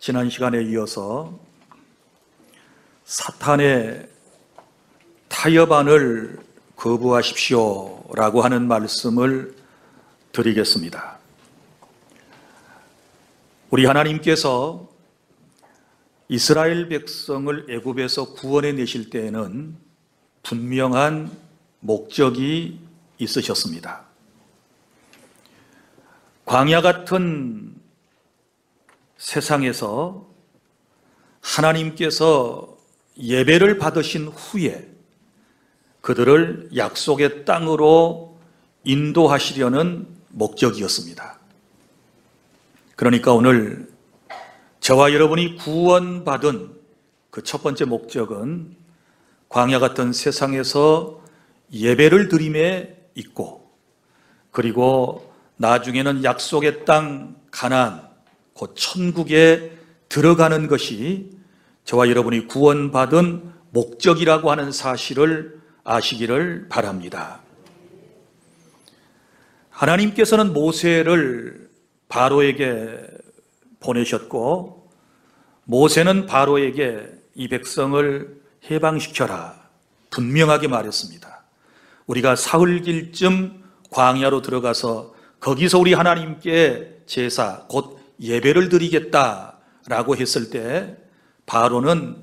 지난 시간에 이어서 사탄의 타협안을 거부하십시오 라고 하는 말씀을 드리겠습니다. 우리 하나님께서 이스라엘 백성을 애굽에서 구원해 내실 때에는 분명한 목적이 있으셨습니다. 광야 같은 세상에서 하나님께서 예배를 받으신 후에 그들을 약속의 땅으로 인도하시려는 목적이었습니다. 그러니까 오늘 저와 여러분이 구원받은 그 첫 번째 목적은 광야 같은 세상에서 예배를 드림에 있고, 그리고 나중에는 약속의 땅 가나안, 곧 천국에 들어가는 것이 저와 여러분이 구원받은 목적이라고 하는 사실을 아시기를 바랍니다. 하나님께서는 모세를 바로에게 보내셨고, 모세는 바로에게 이 백성을 해방시켜라 분명하게 말했습니다. 우리가 사흘길쯤 광야로 들어가서 거기서 우리 하나님께 제사 곧 예배를 드리겠다라고 했을 때 바로는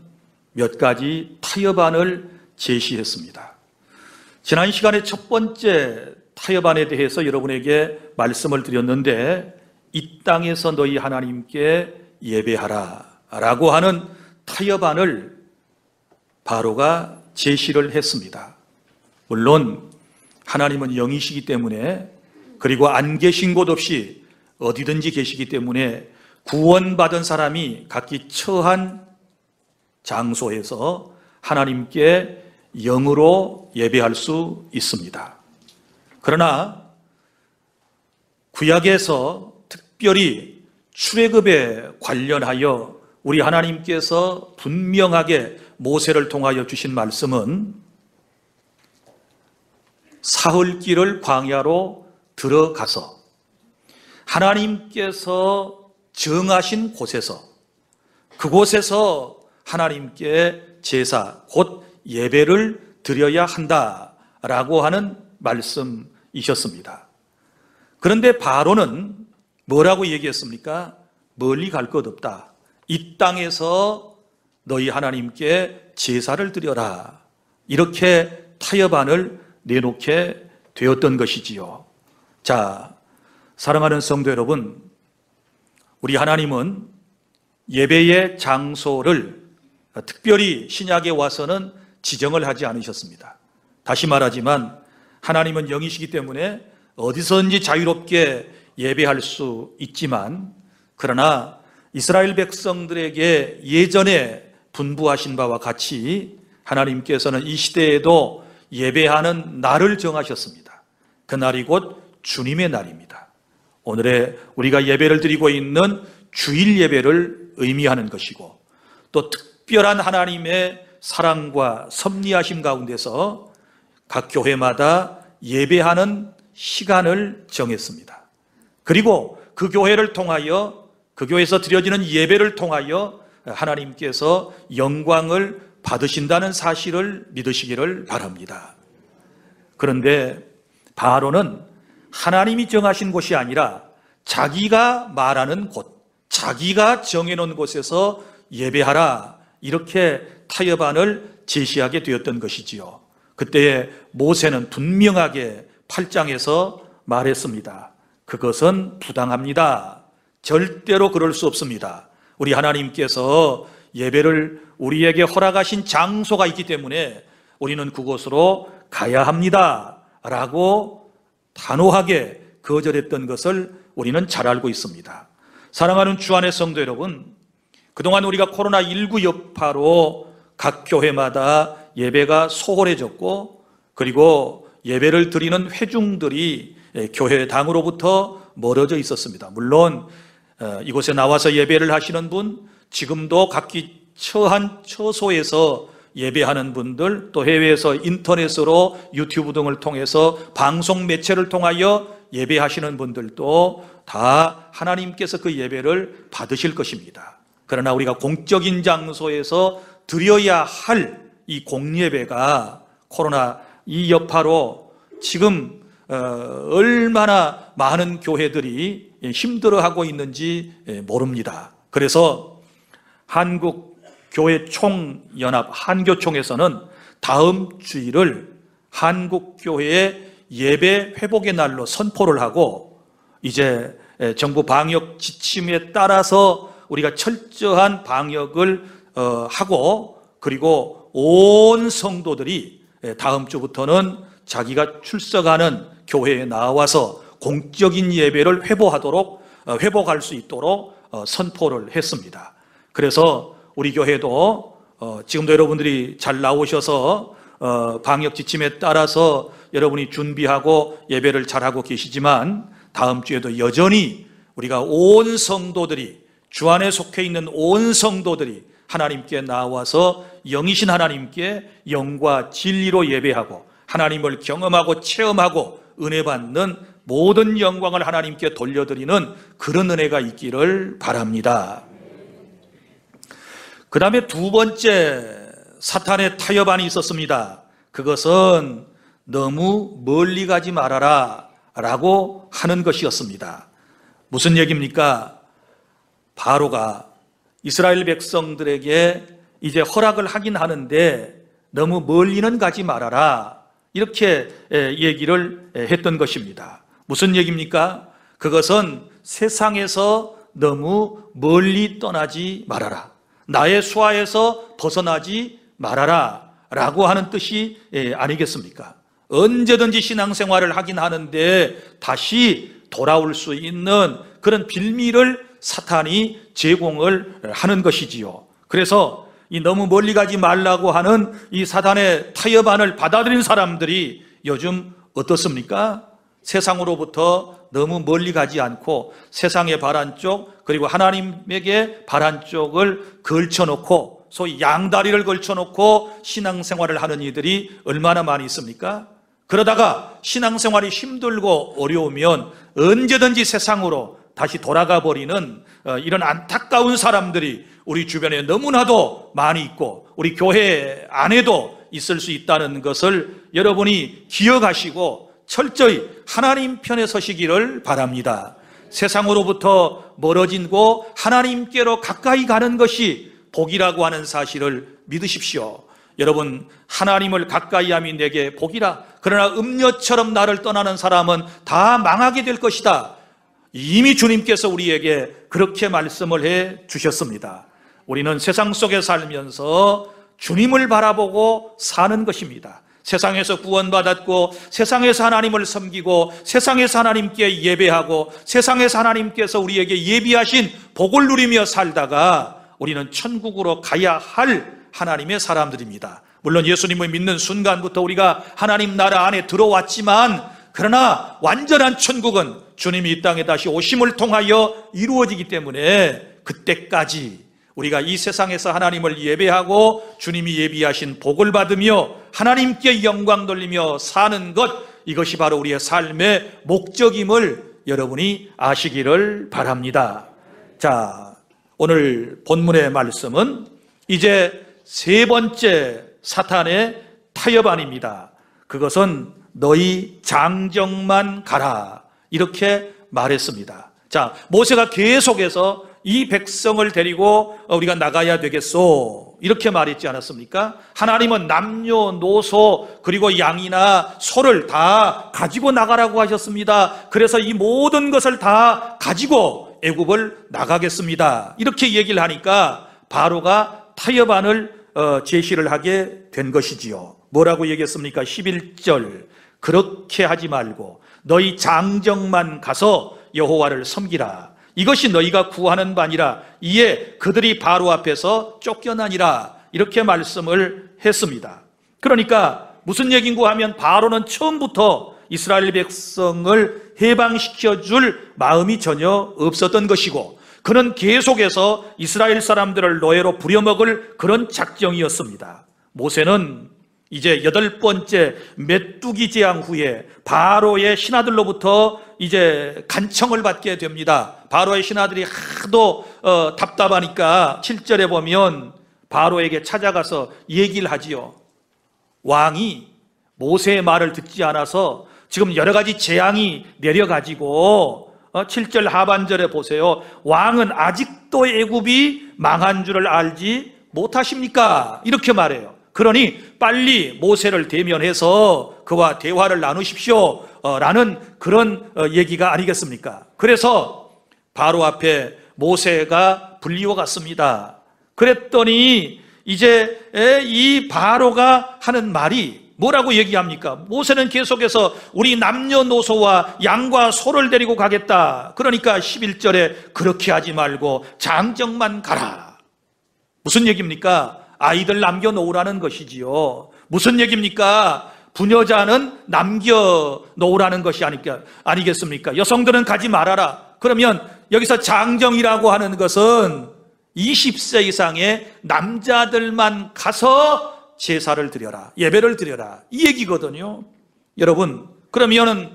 몇 가지 타협안을 제시했습니다. 지난 시간에 첫 번째 타협안에 대해서 여러분에게 말씀을 드렸는데, 이 땅에서 너희 하나님께 예배하라 라고 하는 타협안을 바로가 제시를 했습니다. 물론 하나님은 영이시기 때문에, 그리고 안 계신 곳 없이 어디든지 계시기 때문에 구원받은 사람이 각기 처한 장소에서 하나님께 영으로 예배할 수 있습니다. 그러나 구약에서 특별히 출애굽에 관련하여 우리 하나님께서 분명하게 모세를 통하여 주신 말씀은 사흘길을 광야로 들어가서 하나님께서 정하신 곳에서, 그곳에서 하나님께 제사 곧 예배를 드려야 한다라고 하는 말씀이셨습니다. 그런데 바로는 뭐라고 얘기했습니까? 멀리 갈 것 없다. 이 땅에서 너희 하나님께 제사를 드려라. 이렇게 타협안을 내놓게 되었던 것이지요. 자, 사랑하는 성도 여러분, 우리 하나님은 예배의 장소를 특별히 신약에 와서는 지정을 하지 않으셨습니다. 다시 말하지만 하나님은 영이시기 때문에 어디서든지 자유롭게 예배할 수 있지만, 그러나 이스라엘 백성들에게 예전에 분부하신 바와 같이 하나님께서는 이 시대에도 예배하는 날을 정하셨습니다. 그 날이 곧 주님의 날입니다. 오늘의 우리가 예배를 드리고 있는 주일 예배를 의미하는 것이고, 또 특별한 하나님의 사랑과 섭리하심 가운데서 각 교회마다 예배하는 시간을 정했습니다. 그리고 그 교회를 통하여, 그 교회에서 드려지는 예배를 통하여 하나님께서 영광을 받으신다는 사실을 믿으시기를 바랍니다. 그런데 바로는 하나님이 정하신 곳이 아니라 자기가 말하는 곳, 자기가 정해놓은 곳에서 예배하라, 이렇게 타협안을 제시하게 되었던 것이지요. 그때에 모세는 분명하게 8장에서 말했습니다. 그것은 부당합니다. 절대로 그럴 수 없습니다. 우리 하나님께서 예배를 우리에게 허락하신 장소가 있기 때문에 우리는 그곳으로 가야 합니다 라고 단호하게 거절했던 것을 우리는 잘 알고 있습니다. 사랑하는 주 안의 성도 여러분, 그동안 우리가 코로나19 여파로 각 교회마다 예배가 소홀해졌고, 그리고 예배를 드리는 회중들이 교회당으로부터 멀어져 있었습니다. 물론 이곳에 나와서 예배를 하시는 분, 지금도 각기 처한 처소에서 예배하는 분들, 또 해외에서 인터넷으로 유튜브 등을 통해서 방송 매체를 통하여 예배하시는 분들도 다 하나님께서 그 예배를 받으실 것입니다. 그러나 우리가 공적인 장소에서 드려야 할 이 공예배가 코로나 이 여파로 지금 얼마나 많은 교회들이 힘들어하고 있는지 모릅니다. 그래서 한국교회총연합 한교총에서는 다음 주일을 한국교회의 예배 회복의 날로 선포를 하고, 이제 정부 방역 지침에 따라서 우리가 철저한 방역을 하고, 그리고 온 성도들이 다음 주부터는 자기가 출석하는 교회에 나와서 공적인 예배를 회복할 수 있도록 선포를 했습니다. 그래서 우리 교회도 지금도 여러분들이 잘 나오셔서 방역 지침에 따라서 여러분이 준비하고 예배를 잘하고 계시지만, 다음 주에도 여전히 우리가 온 성도들이, 주 안에 속해 있는 온 성도들이 하나님께 나와서 영이신 하나님께 영과 진리로 예배하고 하나님을 경험하고 체험하고 은혜 받는 모든 영광을 하나님께 돌려드리는 그런 은혜가 있기를 바랍니다. 그 다음에 두 번째 사탄의 타협안이 있었습니다. 그것은 너무 멀리 가지 말아라 라고 하는 것이었습니다. 무슨 얘기입니까? 바로가 이스라엘 백성들에게 이제 허락을 하긴 하는데 너무 멀리는 가지 말아라, 이렇게 얘기를 했던 것입니다. 무슨 얘기입니까? 그것은 세상에서 너무 멀리 떠나지 말아라, 나의 수하에서 벗어나지 말아라 라고 하는 뜻이 아니겠습니까? 언제든지 신앙생활을 하긴 하는데 다시 돌아올 수 있는 그런 빌미를 사탄이 제공을 하는 것이지요. 그래서 이 너무 멀리 가지 말라고 하는 이 사탄의 타협안을 받아들인 사람들이 요즘 어떻습니까? 세상으로부터 너무 멀리 가지 않고 세상의 바란 쪽, 그리고 하나님에게 바란 쪽을 걸쳐놓고, 소위 양다리를 걸쳐놓고 신앙생활을 하는 이들이 얼마나 많이 있습니까? 그러다가 신앙생활이 힘들고 어려우면 언제든지 세상으로 다시 돌아가 버리는 이런 안타까운 사람들이 우리 주변에 너무나도 많이 있고, 우리 교회 안에도 있을 수 있다는 것을 여러분이 기억하시고 철저히 하나님 편에 서시기를 바랍니다. 세상으로부터 멀어지고 하나님께로 가까이 가는 것이 복이라고 하는 사실을 믿으십시오. 여러분, 하나님을 가까이 함이 내게 복이라. 그러나 음녀처럼 나를 떠나는 사람은 다 망하게 될 것이다. 이미 주님께서 우리에게 그렇게 말씀을 해 주셨습니다. 우리는 세상 속에 살면서 주님을 바라보고 사는 것입니다. 세상에서 구원받았고, 세상에서 하나님을 섬기고, 세상에서 하나님께 예배하고, 세상에서 하나님께서 우리에게 예비하신 복을 누리며 살다가 우리는 천국으로 가야 할 하나님의 사람들입니다. 물론 예수님을 믿는 순간부터 우리가 하나님 나라 안에 들어왔지만, 그러나 완전한 천국은 주님이 이 땅에 다시 오심을 통하여 이루어지기 때문에 그때까지 우리가 이 세상에서 하나님을 예배하고 주님이 예비하신 복을 받으며 하나님께 영광 돌리며 사는 것, 이것이 바로 우리의 삶의 목적임을 여러분이 아시기를 바랍니다. 자, 오늘 본문의 말씀은 이제 세 번째 사탄의 타협안입니다. 그것은 너희 장정만 가라, 이렇게 말했습니다. 자, 모세가 계속해서 이 백성을 데리고 우리가 나가야 되겠소, 이렇게 말했지 않았습니까? 하나님은 남녀노소 그리고 양이나 소를 다 가지고 나가라고 하셨습니다. 그래서 이 모든 것을 다 가지고 애굽을 나가겠습니다, 이렇게 얘기를 하니까 바로가 타협안을 제시를 하게 된 것이지요. 뭐라고 얘기했습니까? 11절, 그렇게 하지 말고 너희 장정만 가서 여호와를 섬기라. 이것이 너희가 구하는 바니라. 이에 그들이 바로 앞에서 쫓겨나니라. 이렇게 말씀을 했습니다. 그러니까 무슨 얘기인고 하면, 바로는 처음부터 이스라엘 백성을 해방시켜 줄 마음이 전혀 없었던 것이고, 그는 계속해서 이스라엘 사람들을 노예로 부려먹을 그런 작정이었습니다. 모세는 이제 8번째 메뚜기 재앙 후에 바로의 신하들로부터 이제 간청을 받게 됩니다. 바로의 신하들이 하도 답답하니까 7절에 보면 바로에게 찾아가서 얘기를 하지요. 왕이 모세의 말을 듣지 않아서 지금 여러 가지 재앙이 내려가지고 7절 하반절에 보세요. 왕은 아직도 애굽이 망한 줄을 알지 못하십니까? 이렇게 말해요. 그러니 빨리 모세를 대면해서 그와 대화를 나누십시오 라는 그런 얘기가 아니겠습니까? 그래서 바로 앞에 모세가 불리워 갔습니다. 그랬더니 이제 이 바로가 하는 말이 뭐라고 얘기합니까? 모세는 계속해서 우리 남녀노소와 양과 소를 데리고 가겠다. 그러니까 11절에 그렇게 하지 말고 장정만 가라. 무슨 얘기입니까? 아이들 남겨놓으라는 것이지요. 무슨 얘기입니까? 부녀자는 남겨놓으라는 것이 아니겠습니까? 여성들은 가지 말아라. 그러면 여기서 장정이라고 하는 것은 20세 이상의 남자들만 가서 제사를 드려라, 예배를 드려라, 이 얘기거든요. 여러분, 그러면은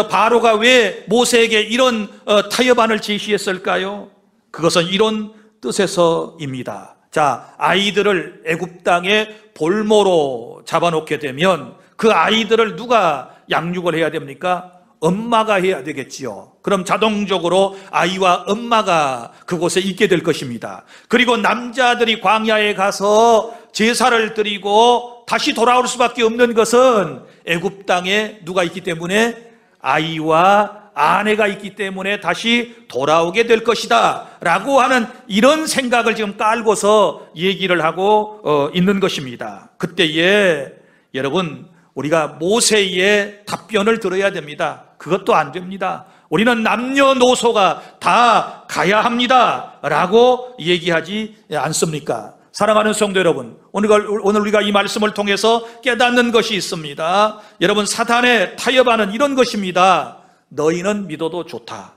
바로가 왜 모세에게 이런 타협안을 제시했을까요? 그것은 이런 뜻에서입니다. 자, 아이들을 애굽 땅에 볼모로 잡아놓게 되면 그 아이들을 누가 양육을 해야 됩니까? 엄마가 해야 되겠지요. 그럼 자동적으로 아이와 엄마가 그곳에 있게 될 것입니다. 그리고 남자들이 광야에 가서 제사를 드리고 다시 돌아올 수밖에 없는 것은 애굽 땅에 누가 있기 때문에? 아이와 아내가 있기 때문에 다시 돌아오게 될 것이다 라고 하는 이런 생각을 지금 깔고서 얘기를 하고 있는 것입니다. 그때에 여러분, 우리가 모세의 답변을 들어야 됩니다. 그것도 안 됩니다. 우리는 남녀노소가 다 가야 합니다 라고 얘기하지 않습니까? 사랑하는 성도 여러분, 오늘 우리가 이 말씀을 통해서 깨닫는 것이 있습니다. 여러분, 사단의 타협안은 이런 것입니다. 너희는 믿어도 좋다.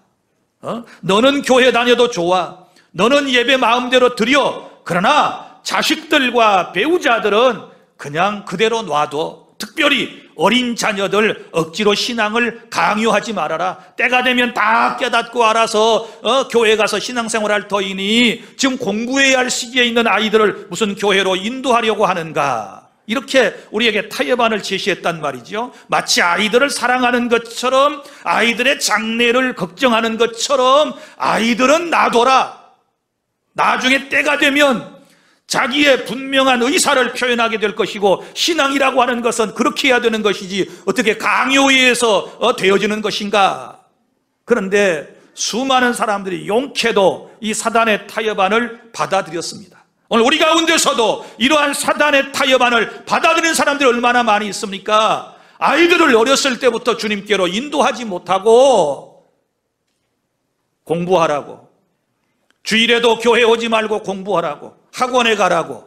너는 교회 다녀도 좋아. 너는 예배 마음대로 드려. 그러나 자식들과 배우자들은 그냥 그대로 놔둬. 특별히 어린 자녀들 억지로 신앙을 강요하지 말아라. 때가 되면 다 깨닫고 알아서 교회 가서 신앙생활할 터이니 지금 공부해야 할 시기에 있는 아이들을 무슨 교회로 인도하려고 하는가? 이렇게 우리에게 타협안을 제시했단 말이죠. 마치 아이들을 사랑하는 것처럼, 아이들의 장래를 걱정하는 것처럼 아이들은 놔둬라. 나중에 때가 되면 자기의 분명한 의사를 표현하게 될 것이고, 신앙이라고 하는 것은 그렇게 해야 되는 것이지 어떻게 강요에 의해서 되어지는 것인가? 그런데 수많은 사람들이 용케도 이 사단의 타협안을 받아들였습니다. 오늘 우리 가운데서도 이러한 사단의 타협안을 받아들이는 사람들이 얼마나 많이 있습니까? 아이들을 어렸을 때부터 주님께로 인도하지 못하고 공부하라고, 주일에도 교회 오지 말고 공부하라고, 학원에 가라고,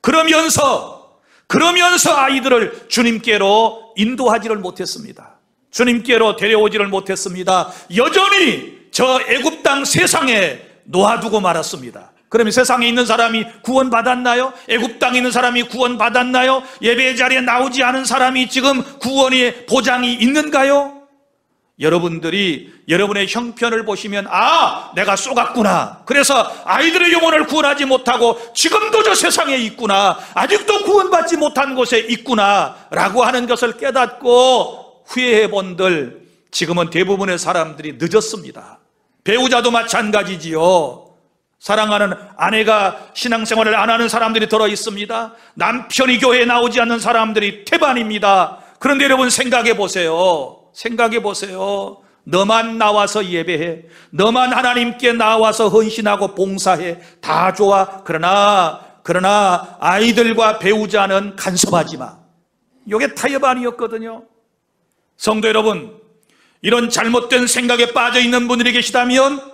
그러면서 아이들을 주님께로 인도하지를 못했습니다. 주님께로 데려오지를 못했습니다. 여전히 저 애굽 땅 세상에 놓아두고 말았습니다. 그러면 세상에 있는 사람이 구원받았나요? 애굽 땅에 있는 사람이 구원받았나요? 예배 자리에 나오지 않은 사람이 지금 구원의 보장이 있는가요? 여러분들이 여러분의 형편을 보시면 내가 쏘갔구나. 그래서 아이들의 영혼을 구원하지 못하고 지금도 저 세상에 있구나. 아직도 구원받지 못한 곳에 있구나 라고 하는 것을 깨닫고 후회해본들 지금은 대부분의 사람들이 늦었습니다. 배우자도 마찬가지지요. 사랑하는 아내가 신앙생활을 안 하는 사람들이 들어 있습니다. 남편이 교회에 나오지 않는 사람들이 태반입니다. 그런데 여러분 생각해 보세요. 너만 나와서 예배해, 너만 하나님께 나와서 헌신하고 봉사해, 다 좋아. 그러나 아이들과 배우자는 간섭하지 마. 이게 타협안이었거든요. 성도 여러분, 이런 잘못된 생각에 빠져 있는 분들이 계시다면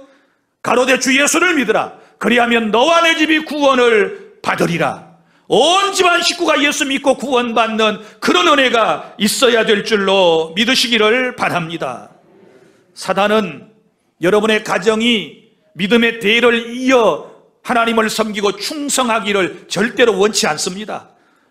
가로되 주 예수를 믿으라. 그리하면 너와 내 집이 구원을 받으리라. 온 집안 식구가 예수 믿고 구원받는 그런 은혜가 있어야 될 줄로 믿으시기를 바랍니다. 사단은 여러분의 가정이 믿음의 대를 이어 하나님을 섬기고 충성하기를 절대로 원치 않습니다.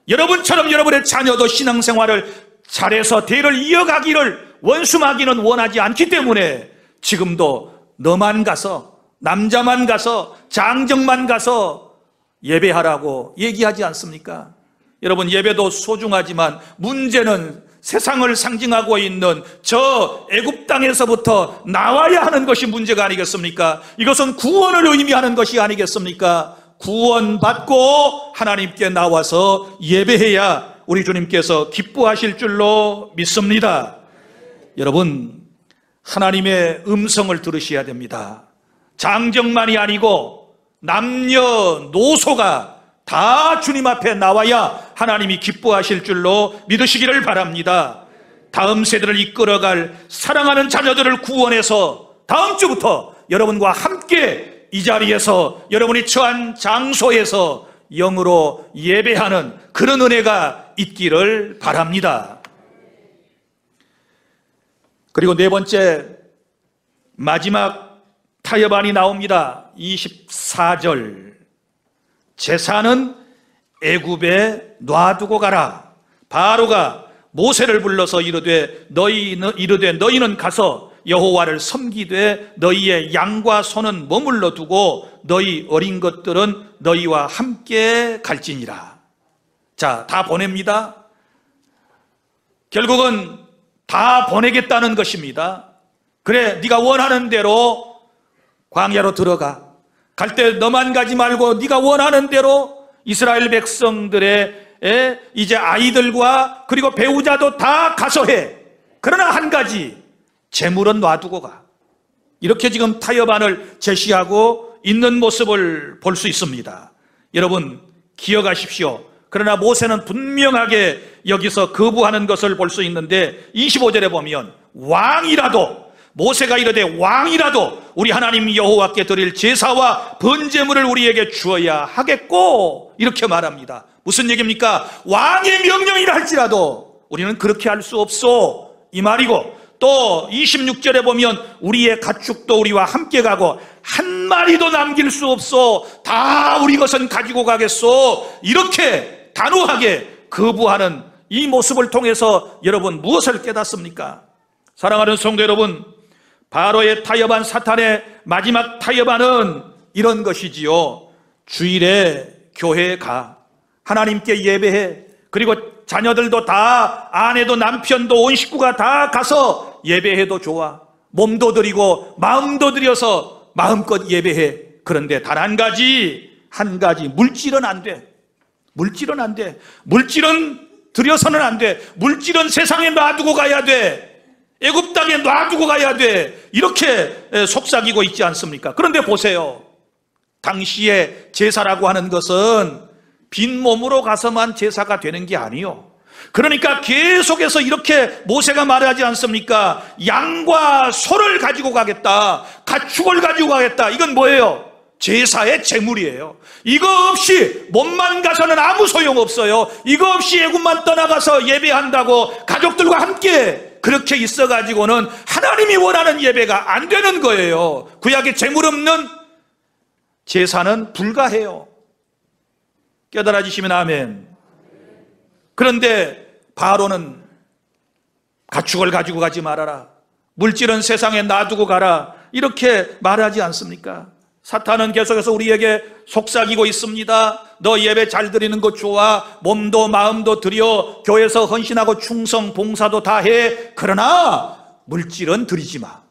여러분처럼 여러분의 자녀도 신앙생활을 잘해서 대를 이어가기를 원수마귀는 원하지 않기 때문에 지금도 너만 가서, 남자만 가서, 장정만 가서 예배하라고 얘기하지 않습니까? 여러분, 예배도 소중하지만 문제는 세상을 상징하고 있는 저 애굽 땅에서부터 나와야 하는 것이 문제가 아니겠습니까? 이것은 구원을 의미하는 것이 아니겠습니까? 구원받고 하나님께 나와서 예배해야 우리 주님께서 기뻐하실 줄로 믿습니다. 여러분, 하나님의 음성을 들으셔야 됩니다. 장정만이 아니고 남녀노소가 다 주님 앞에 나와야 하나님이 기뻐하실 줄로 믿으시기를 바랍니다. 다음 세대를 이끌어갈 사랑하는 자녀들을 구원해서 다음 주부터 여러분과 함께 이 자리에서, 여러분이 처한 장소에서 영으로 예배하는 그런 은혜가 있기를 바랍니다. 그리고 네 번째, 마지막 타협안이 나옵니다. 24절. 제사는 애굽에 놔두고 가라. 바로가 모세를 불러서 이르되 너희는 가서 여호와를 섬기되 너희의 양과 소는 머물러 두고 너희 어린 것들은 너희와 함께 갈지니라. 자, 다 보냅니다. 결국은 다 보내겠다는 것입니다. 그래, 네가 원하는 대로 광야로 들어가. 갈 때 너만 가지 말고 네가 원하는 대로 이스라엘 백성들의 이제 아이들과 그리고 배우자도 다 가서 해. 그러나 한 가지, 재물은 놔두고 가. 이렇게 지금 타협안을 제시하고 있는 모습을 볼 수 있습니다. 여러분, 기억하십시오. 그러나 모세는 분명하게 여기서 거부하는 것을 볼 수 있는데 25절에 보면 왕이라도, 모세가 이르되 왕이라도 우리 하나님 여호와께 드릴 제사와 번제물을 우리에게 주어야 하겠고, 이렇게 말합니다. 무슨 얘기입니까? 왕의 명령이라 할지라도 우리는 그렇게 할 수 없소, 이 말이고, 또 26절에 보면 우리의 가축도 우리와 함께 가고 한 마리도 남길 수 없소, 다 우리 것은 가지고 가겠소, 이렇게 단호하게 거부하는 이 모습을 통해서 여러분 무엇을 깨닫습니까? 사랑하는 성도 여러분, 바로의 타협안, 사탄의 마지막 타협안은 이런 것이지요. 주일에 교회에 가, 하나님께 예배해, 그리고 자녀들도 다, 아내도 남편도 온 식구가 다 가서 예배해도 좋아. 몸도 드리고 마음도 드려서 마음껏 예배해. 그런데 단 한 가지, 물질은 안 돼. 물질은 안 돼. 물질은 드려서는 안 돼. 물질은 세상에 놔두고 가야 돼. 애굽 땅에 놔두고 가야 돼. 이렇게 속삭이고 있지 않습니까? 그런데 보세요. 당시에 제사라고 하는 것은 빈 몸으로 가서만 제사가 되는 게 아니요. 그러니까 계속해서 이렇게 모세가 말하지 않습니까? 양과 소를 가지고 가겠다, 가축을 가지고 가겠다. 이건 뭐예요? 제사의 제물이에요. 이거 없이 몸만 가서는 아무 소용없어요. 이거 없이 애굽만 떠나가서 예배한다고 가족들과 함께 그렇게 있어가지고는 하나님이 원하는 예배가 안 되는 거예요. 구약의 제물 없는 제사는 불가해요. 깨달아지시면 아멘. 그런데 바로는 가축을 가지고 가지 말아라, 물질은 세상에 놔두고 가라, 이렇게 말하지 않습니까? 사탄은 계속해서 우리에게 속삭이고 있습니다. 너 예배 잘 드리는 거 좋아, 몸도 마음도 드려, 교회에서 헌신하고 충성 봉사도 다 해. 그러나 물질은 드리지 마.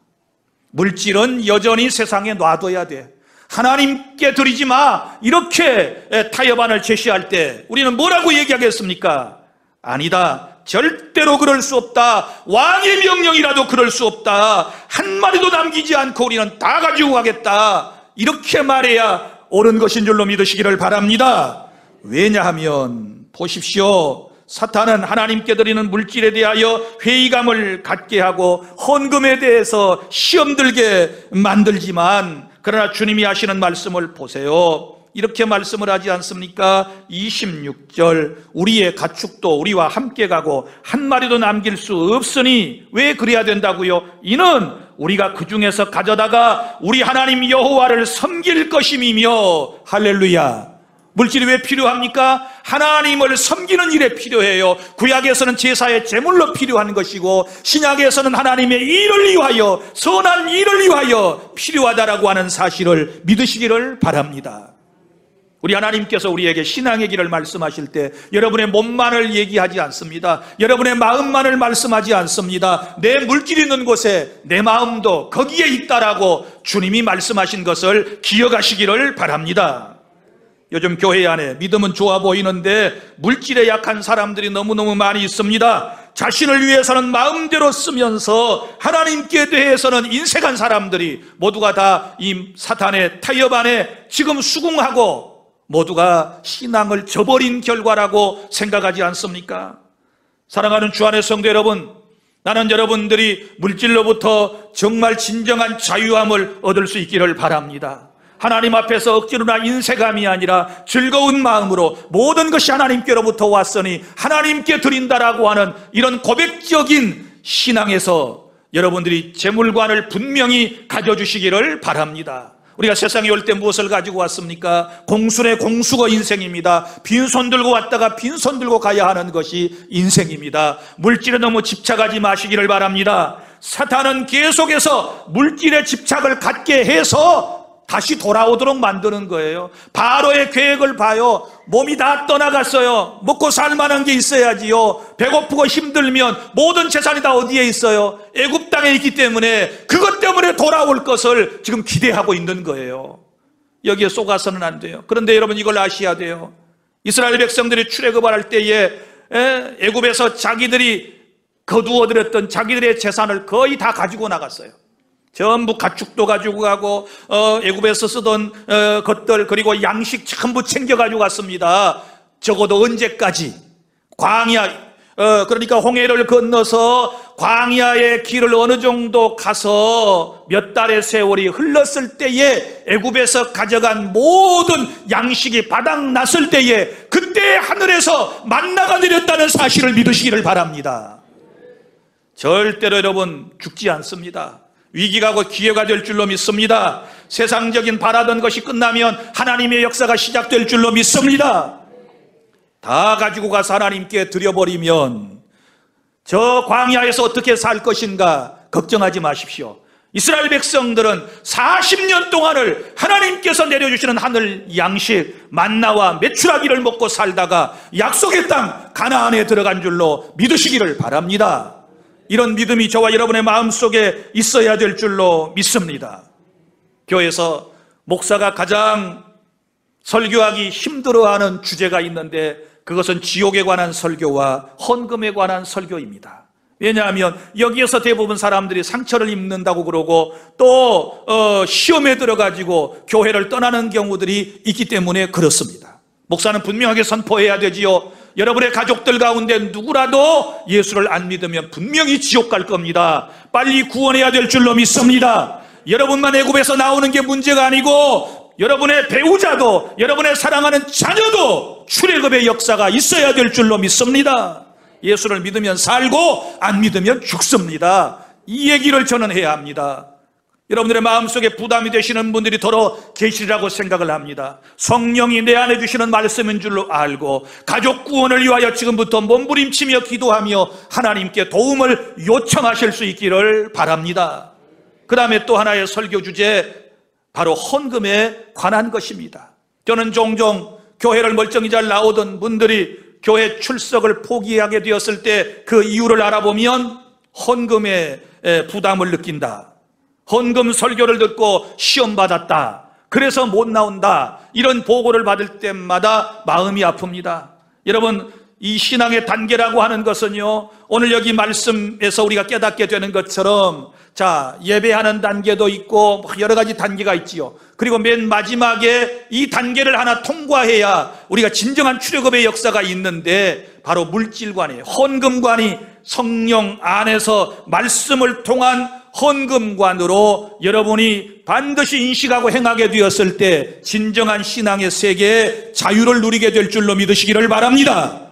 물질은 여전히 세상에 놔둬야 돼. 하나님께 드리지 마. 이렇게 타협안을 제시할 때 우리는 뭐라고 얘기하겠습니까? 아니다, 절대로 그럴 수 없다. 왕의 명령이라도 그럴 수 없다. 한 마리도 남기지 않고 우리는 다 가지고 가겠다. 이렇게 말해야 옳은 것인 줄로 믿으시기를 바랍니다. 왜냐하면 보십시오, 사탄은 하나님께 드리는 물질에 대하여 회의감을 갖게 하고 헌금에 대해서 시험 들게 만들지만, 그러나 주님이 하시는 말씀을 보세요. 이렇게 말씀을 하지 않습니까? 26절, 우리의 가축도 우리와 함께 가고 한 마리도 남길 수 없으니, 왜 그래야 된다고요? 이는 우리가 그 중에서 가져다가 우리 하나님 여호와를 섬길 것임이며. 할렐루야. 물질이 왜 필요합니까? 하나님을 섬기는 일에 필요해요. 구약에서는 제사의 제물로 필요한 것이고, 신약에서는 하나님의 일을 위하여, 선한 일을 위하여 필요하다라고 하는 사실을 믿으시기를 바랍니다. 우리 하나님께서 우리에게 신앙의 길을 말씀하실 때 여러분의 몸만을 얘기하지 않습니다. 여러분의 마음만을 말씀하지 않습니다. 내 물질이 있는 곳에 내 마음도 거기에 있다라고 주님이 말씀하신 것을 기억하시기를 바랍니다. 요즘 교회 안에 믿음은 좋아 보이는데 물질에 약한 사람들이 너무너무 많이 있습니다. 자신을 위해서는 마음대로 쓰면서 하나님께 대해서는 인색한 사람들이 모두가 다 이 사탄의 타협 안에 지금 수긍하고 모두가 신앙을 저버린 결과라고 생각하지 않습니까? 사랑하는 주 안의 성도 여러분, 나는 여러분들이 물질로부터 정말 진정한 자유함을 얻을 수 있기를 바랍니다. 하나님 앞에서 억지로나 인색함이 아니라 즐거운 마음으로 모든 것이 하나님께로부터 왔으니 하나님께 드린다라고 하는 이런 고백적인 신앙에서 여러분들이 재물관을 분명히 가져주시기를 바랍니다. 우리가 세상에 올 때 무엇을 가지고 왔습니까? 공순의 공수가 인생입니다. 빈손 들고 왔다가 빈손 들고 가야 하는 것이 인생입니다. 물질에 너무 집착하지 마시기를 바랍니다. 사탄은 계속해서 물질에 집착을 갖게 해서 다시 돌아오도록 만드는 거예요. 바로의 계획을 봐요. 몸이 다 떠나갔어요. 먹고 살 만한 게 있어야지요. 배고프고 힘들면 모든 재산이 다 어디에 있어요? 애굽 땅에 있기 때문에 그것 때문에 돌아올 것을 지금 기대하고 있는 거예요. 여기에 속아서는 안 돼요. 그런데 여러분 이걸 아셔야 돼요. 이스라엘 백성들이 출애굽을 할 때에 애굽에서 자기들이 거두어들였던 자기들의 재산을 거의 다 가지고 나갔어요. 전부 가축도 가지고 가고 애굽에서 쓰던 것들 그리고 양식 전부 챙겨가지고 갔습니다. 적어도 언제까지? 광야, 그러니까 홍해를 건너서 광야의 길을 어느 정도 가서 몇 달의 세월이 흘렀을 때에 애굽에서 가져간 모든 양식이 바닥났을 때에 그때 하늘에서 만나가 내렸다는 사실을 믿으시기를 바랍니다. 절대로 여러분 죽지 않습니다. 위기가 곧 기회가 될 줄로 믿습니다. 세상적인 바라던 것이 끝나면 하나님의 역사가 시작될 줄로 믿습니다. 다 가지고 가서 하나님께 드려버리면 저 광야에서 어떻게 살 것인가 걱정하지 마십시오. 이스라엘 백성들은 40년 동안을 하나님께서 내려주시는 하늘 양식 만나와 메추라기를 먹고 살다가 약속의 땅 가나안에 들어간 줄로 믿으시기를 바랍니다. 이런 믿음이 저와 여러분의 마음속에 있어야 될 줄로 믿습니다. 교회에서 목사가 가장 설교하기 힘들어하는 주제가 있는데 그것은 지옥에 관한 설교와 헌금에 관한 설교입니다. 왜냐하면 여기에서 대부분 사람들이 상처를 입는다고 그러고 또 시험에 들어가지고 교회를 떠나는 경우들이 있기 때문에 그렇습니다. 목사는 분명하게 선포해야 되지요. 여러분의 가족들 가운데 누구라도 예수를 안 믿으면 분명히 지옥 갈 겁니다. 빨리 구원해야 될 줄로 믿습니다. 여러분만 애굽에서 나오는 게 문제가 아니고 여러분의 배우자도 여러분의 사랑하는 자녀도 출애굽의 역사가 있어야 될 줄로 믿습니다. 예수를 믿으면 살고 안 믿으면 죽습니다. 이 얘기를 저는 해야 합니다. 여러분들의 마음속에 부담이 되시는 분들이 더러 계시리라고 생각을 합니다. 성령이 내 안에 주시는 말씀인 줄로 알고 가족 구원을 위하여 지금부터 몸부림치며 기도하며 하나님께 도움을 요청하실 수 있기를 바랍니다. 그 다음에 또 하나의 설교 주제, 바로 헌금에 관한 것입니다. 저는 종종 교회를 멀쩡히 잘 나오던 분들이 교회 출석을 포기하게 되었을 때 그 이유를 알아보면 헌금에 부담을 느낀다, 헌금 설교를 듣고 시험 받았다, 그래서 못 나온다, 이런 보고를 받을 때마다 마음이 아픕니다. 여러분, 이 신앙의 단계라고 하는 것은요, 오늘 여기 말씀에서 우리가 깨닫게 되는 것처럼 자, 예배하는 단계도 있고 여러 가지 단계가 있지요. 그리고 맨 마지막에 이 단계를 하나 통과해야 우리가 진정한 출애굽의 역사가 있는데, 바로 물질관이, 헌금관이 성령 안에서 말씀을 통한 헌금관으로 여러분이 반드시 인식하고 행하게 되었을 때 진정한 신앙의 세계에 자유를 누리게 될 줄로 믿으시기를 바랍니다.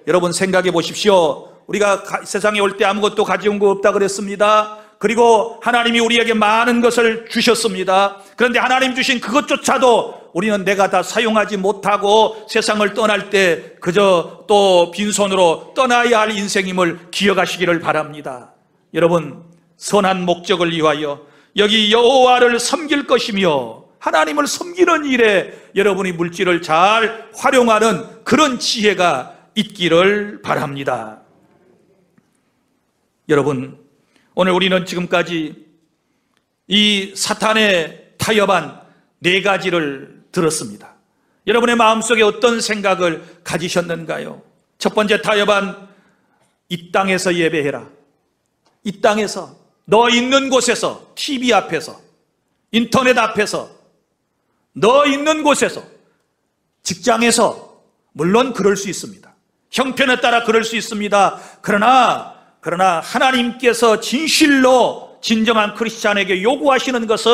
여러분 생각해 보십시오. 우리가 세상에 올 때 아무것도 가져온 거 없다 그랬습니다. 그리고 하나님이 우리에게 많은 것을 주셨습니다. 그런데 하나님 주신 그것조차도 우리는 내가 다 사용하지 못하고 세상을 떠날 때 그저 또 빈손으로 떠나야 할 인생임을 기억하시기를 바랍니다. 여러분, 선한 목적을 위하여 여기 여호와를 섬길 것이며 하나님을 섬기는 일에 여러분이 물질을 잘 활용하는 그런 지혜가 있기를 바랍니다. 여러분, 오늘 우리는 지금까지 이 사탄의 타협한 4가지를 들었습니다. 여러분의 마음속에 어떤 생각을 가지셨는가요? 첫 번째 타협한, 이 땅에서 예배해라. 이 땅에서, 너 있는 곳에서, TV 앞에서, 인터넷 앞에서, 너 있는 곳에서, 직장에서, 물론 그럴 수 있습니다. 형편에 따라 그럴 수 있습니다. 그러나 하나님께서 진실로 진정한 크리스찬에게 요구하시는 것은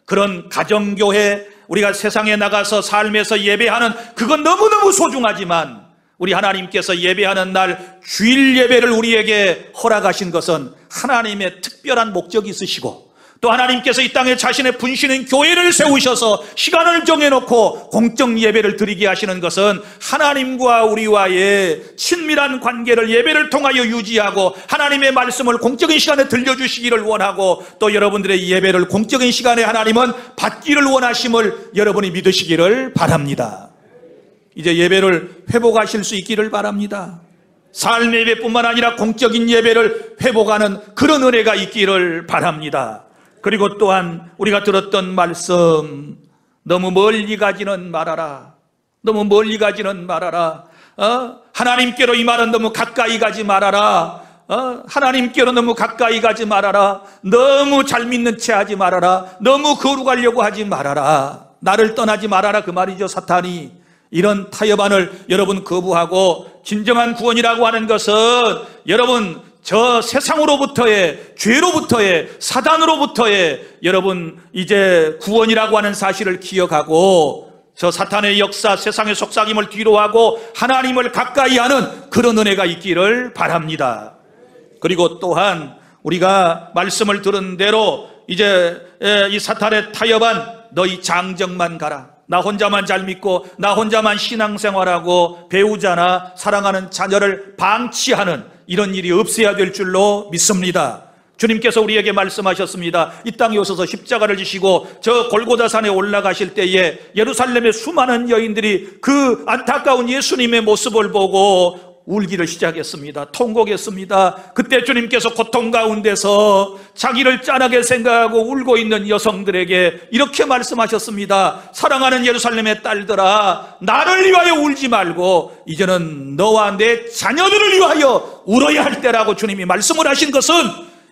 그런 가정교회, 우리가 세상에 나가서 삶에서 예배하는 그건 너무너무 소중하지만 우리 하나님께서 예배하는 날 주일 예배를 우리에게 허락하신 것은 하나님의 특별한 목적이 있으시고, 또 하나님께서 이 땅에 자신의 분신인 교회를 세우셔서 시간을 정해놓고 공적 예배를 드리게 하시는 것은 하나님과 우리와의 친밀한 관계를 예배를 통하여 유지하고 하나님의 말씀을 공적인 시간에 들려주시기를 원하고, 또 여러분들의 예배를 공적인 시간에 하나님은 받기를 원하심을 여러분이 믿으시기를 바랍니다. 이제 예배를 회복하실 수 있기를 바랍니다. 삶의 예배뿐만 아니라 공적인 예배를 회복하는 그런 은혜가 있기를 바랍니다. 그리고 또한 우리가 들었던 말씀, 너무 멀리 가지는 말아라. 너무 멀리 가지는 말아라. 하나님께로 이 말은 너무 가까이 가지 말아라. 하나님께로 너무 가까이 가지 말아라. 너무 잘 믿는 채 하지 말아라. 너무 거룩하려고 하지 말아라. 나를 떠나지 말아라, 그 말이죠. 사탄이 이런 타협안을 여러분 거부하고, 진정한 구원이라고 하는 것은 여러분 저 세상으로부터의, 죄로부터의, 사단으로부터의 여러분 이제 구원이라고 하는 사실을 기억하고, 저 사탄의 역사, 세상의 속삭임을 뒤로하고 하나님을 가까이 하는 그런 은혜가 있기를 바랍니다. 그리고 또한 우리가 말씀을 들은 대로 이제 이 사탄의 타협한 너희 장정만 가라. 나 혼자만 잘 믿고 나 혼자만 신앙생활하고 배우자나 사랑하는 자녀를 방치하는 이런 일이 없어야 될 줄로 믿습니다. 주님께서 우리에게 말씀하셨습니다. 이 땅에 오셔서 십자가를 지시고 저 골고다산에 올라가실 때에 예루살렘의 수많은 여인들이 그 안타까운 예수님의 모습을 보고 울기를 시작했습니다. 통곡했습니다. 그때 주님께서 고통 가운데서 자기를 짠하게 생각하고 울고 있는 여성들에게 이렇게 말씀하셨습니다. 사랑하는 예루살렘의 딸들아, 나를 위하여 울지 말고 이제는 너와 내 자녀들을 위하여 울어야 할 때라고 주님이 말씀을 하신 것은,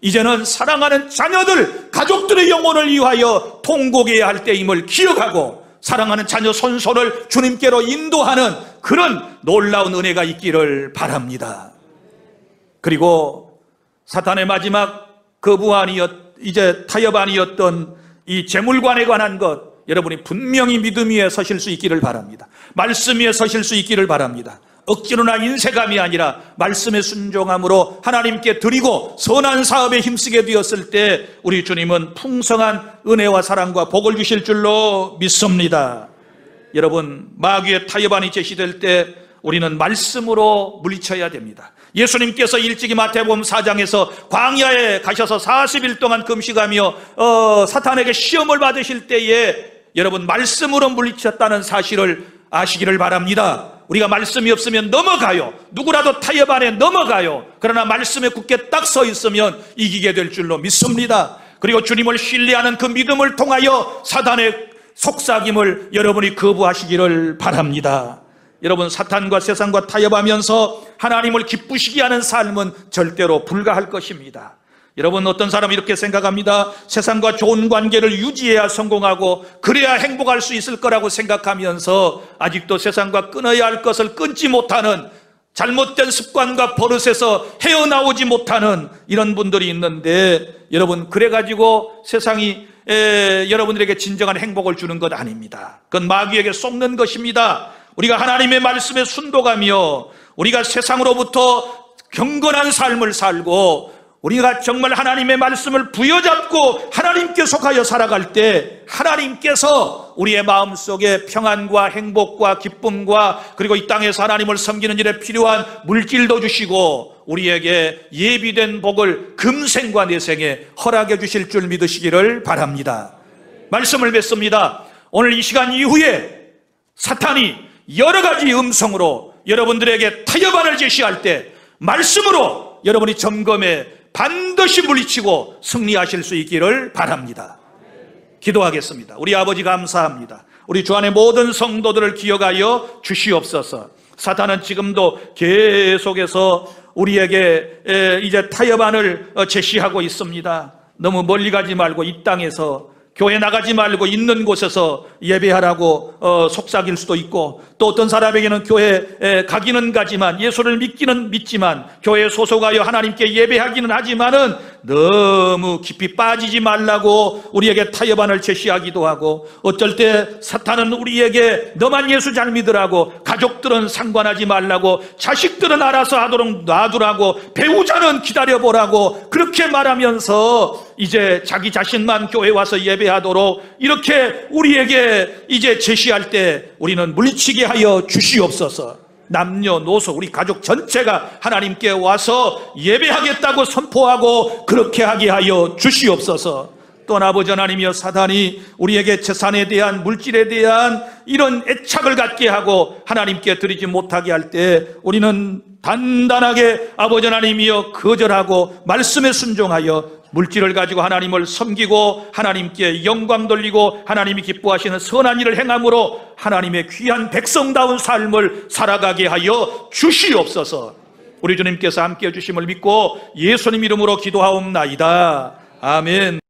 이제는 사랑하는 자녀들, 가족들의 영혼을 위하여 통곡해야 할 때임을 기억하고 사랑하는 자녀 손손을 주님께로 인도하는 그런 놀라운 은혜가 있기를 바랍니다. 그리고 사탄의 마지막 이제 타협안이었던 이 재물관에 관한 것, 여러분이 분명히 믿음 위에 서실 수 있기를 바랍니다. 말씀 위에 서실 수 있기를 바랍니다. 억지로나 인색함이 아니라 말씀의 순종함으로 하나님께 드리고 선한 사업에 힘쓰게 되었을 때 우리 주님은 풍성한 은혜와 사랑과 복을 주실 줄로 믿습니다. 여러분, 마귀의 타협안이 제시될 때 우리는 말씀으로 물리쳐야 됩니다. 예수님께서 일찍이 마태복음 4장에서 광야에 가셔서 40일 동안 금식하며 사탄에게 시험을 받으실 때에 여러분 말씀으로 물리쳤다는 사실을 아시기를 바랍니다. 우리가 말씀이 없으면 넘어가요. 누구라도 타협 안에 넘어가요. 그러나 말씀에 굳게 딱 서 있으면 이기게 될 줄로 믿습니다. 그리고 주님을 신뢰하는 그 믿음을 통하여 사단의 속삭임을 여러분이 거부하시기를 바랍니다. 여러분, 사탄과 세상과 타협하면서 하나님을 기쁘시게 하는 삶은 절대로 불가할 것입니다. 여러분, 어떤 사람은 이렇게 생각합니다. 세상과 좋은 관계를 유지해야 성공하고 그래야 행복할 수 있을 거라고 생각하면서 아직도 세상과 끊어야 할 것을 끊지 못하는, 잘못된 습관과 버릇에서 헤어나오지 못하는 이런 분들이 있는데, 여러분, 그래가지고 세상이 여러분들에게 진정한 행복을 주는 것 아닙니다. 그건 마귀에게 속는 것입니다. 우리가 하나님의 말씀에 순도가며 우리가 세상으로부터 경건한 삶을 살고 우리가 정말 하나님의 말씀을 부여잡고 하나님께 속하여 살아갈 때 하나님께서 우리의 마음속에 평안과 행복과 기쁨과 그리고 이 땅에서 하나님을 섬기는 일에 필요한 물질도 주시고 우리에게 예비된 복을 금생과 내생에 허락해 주실 줄 믿으시기를 바랍니다. 말씀을 맺습니다. 오늘 이 시간 이후에 사탄이 여러 가지 음성으로 여러분들에게 타협안을 제시할 때 말씀으로 여러분이 점검해 반드시 물리치고 승리하실 수 있기를 바랍니다. 기도하겠습니다. 우리 아버지 감사합니다. 우리 주 안의 모든 성도들을 기억하여 주시옵소서. 사탄은 지금도 계속해서 우리에게 이제 타협안을 제시하고 있습니다. 너무 멀리 가지 말고 이 땅에서 교회 나가지 말고 있는 곳에서 예배하라고 속삭일 수도 있고, 또 어떤 사람에게는 교회에 가기는 가지만 예수를 믿기는 믿지만 교회에 소속하여 하나님께 예배하기는 하지만은 너무 깊이 빠지지 말라고 우리에게 타협안을 제시하기도 하고, 어쩔 때 사탄은 우리에게 너만 예수 잘 믿으라고, 가족들은 상관하지 말라고, 자식들은 알아서 하도록 놔두라고, 배우자는 기다려보라고 그렇게 말하면서 이제 자기 자신만 교회 와서 예배하도록 이렇게 우리에게 이제 제시할 때 우리는 물리치게 하여 주시옵소서. 남녀노소 우리 가족 전체가 하나님께 와서 예배하겠다고 선포하고 그렇게 하게 하여 주시옵소서. 또한 아버지 하나님이여, 사단이 우리에게 재산에 대한, 물질에 대한 이런 애착을 갖게 하고 하나님께 드리지 못하게 할 때 우리는 단단하게 아버지 하나님이여 거절하고 말씀에 순종하여 물질을 가지고 하나님을 섬기고 하나님께 영광 돌리고 하나님이 기뻐하시는 선한 일을 행함으로 하나님의 귀한 백성다운 삶을 살아가게 하여 주시옵소서. 우리 주님께서 함께해 주심을 믿고 예수님 이름으로 기도하옵나이다. 아멘.